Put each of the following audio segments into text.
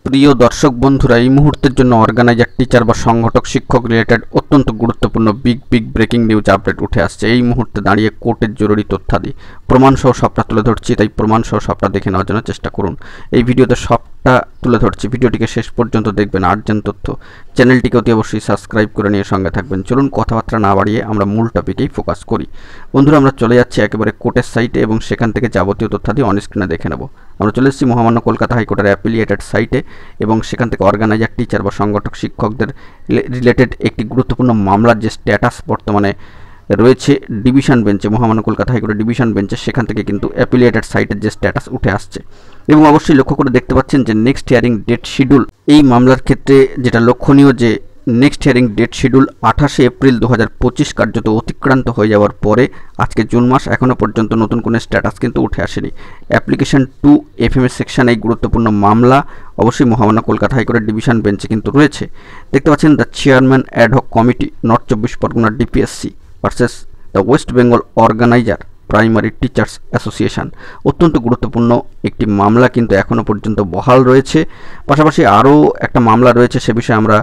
প্রিয় দর্শক বন্ধুরা, এই মুহূর্তের জন্য অর্গানাইজার, টিচার বা সংগঠক, শিক্ষক রিলেটেড অত্যন্ত গুরুত্বপূর্ণ বিগ ব্রেকিং নিউজ আপডেট উঠে আসছে। এই মুহূর্তে দাঁড়িয়ে কোর্টের জরুরি তথ্যাদি প্রমাণসহ সবটা তুলে ধরছি, তাই প্রমাণসহ সবটা দেখে নেওয়ার জন্য চেষ্টা করুন। এই ভিডিওতে সবটা তুলে ধরছি, ভিডিওটিকে শেষ পর্যন্ত দেখবেন। আর্জেন্ট তথ্য, চ্যানেলটিকে অতি অবশ্যই সাবস্ক্রাইব করে নিয়ে সঙ্গে থাকবেন। চলুন কথাবার্তা না বাড়িয়ে আমরা মূল টপিকেই ফোকাস করি। বন্ধুরা, আমরা চলে যাচ্ছি একেবারে কোর্টের সাইটে এবং সেখান থেকে যাবতীয় তথ্যাদি অন স্ক্রিনে দেখে নেব। আমরা চলে এসেছি মহামান্য কলকাতা হাইকোর্টের অ্যাফিলিয়েটেড সাইটে এবং সেখান থেকে অর্গানাইজার, টিচার বা সংগঠক, শিক্ষকদের রিলেটেড একটি গুরুত্বপূর্ণ মামলার যে স্ট্যাটাস বর্তমানে রয়েছে ডিভিশন বেঞ্চে, মহামান্য কলকাতা হাইকোর্টের ডিভিশন বেঞ্চে, সেখান থেকে কিন্তু অ্যাফিলিয়েটেড সাইটের যে স্ট্যাটাস উঠে আসছে এবং অবশ্যই লক্ষ্য করে দেখতে পাচ্ছেন যে নেক্সট হিয়ারিং ডেট শিডিউল, এই মামলার ক্ষেত্রে যেটা লক্ষণীয় যে next hearing date schedule 28 April 2025 কার্যত অতিক্রান্ত হয়ে যাওয়ার পরে আজকে জুন মাস, এখনও পর্যন্ত নতুন কোনো স্ট্যাটাস কিন্তু উঠে আসেনি। অ্যাপ্লিকেশন 2 FMS সেকশন, এই গুরুত্বপূর্ণ মামলা অবশ্যই মহামান্য কলকাতা হাইকোর্টের ডিভিশন বেঞ্চে কিন্তু রয়েছে। দেখতে পাচ্ছেন the chairman ad hoc committee North 24 Parganas DPSC versus the West Bengal organiser primary teachers association. অত্যন্ত গুরুত্বপূর্ণ একটি মামলা কিন্তু এখনও পর্যন্ত বহাল রয়েছে। পাশাপাশি আরও একটা মামলা রয়েছে, সে বিষয়ে আমরা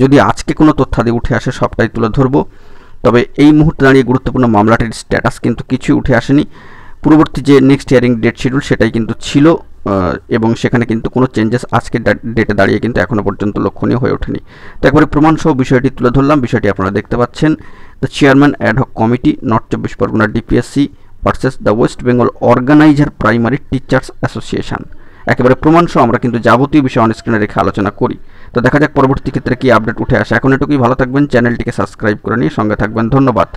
যদি আজকে কোনো তথ্যাদি উঠে আসে সবটাই তুলে ধরব। তবে এই মুহূর্তে দাঁড়িয়ে গুরুত্বপূর্ণ মামলাটির স্ট্যাটাস কিন্তু কিছুই উঠে আসেনি। পূর্ববর্তী যে নেক্সট হিয়ারিং ডেট শিডিউল সেটাই কিন্তু ছিল এবং সেখানে কিন্তু কোনো চেঞ্জেস আজকের ডেটে দাঁড়িয়ে কিন্তু এখনও পর্যন্ত লক্ষণীয় হয়ে ওঠেনি। তো একবারে প্রমাণসহ বিষয়টি তুলে ধরলাম। বিষয়টি আপনারা দেখতে পাচ্ছেন, the chairman ad hoc committee North 24 Parganas DPSC versus the West Bengal organiser primary teachers association. একেবারে প্রমাণসহ আমরা কিন্তু যাবতীয় বিষয় অন স্ক্রিনে রেখে আলোচনা করি। তো দেখা যাক পরবর্তী ক্ষেত্রে কি আপডেট উঠে আসে। এখন এটুকুই, ভালো থাকবেন, চ্যানেলটিকে সাবস্ক্রাইব করে নিয়ে সঙ্গে থাকবেন। ধন্যবাদ।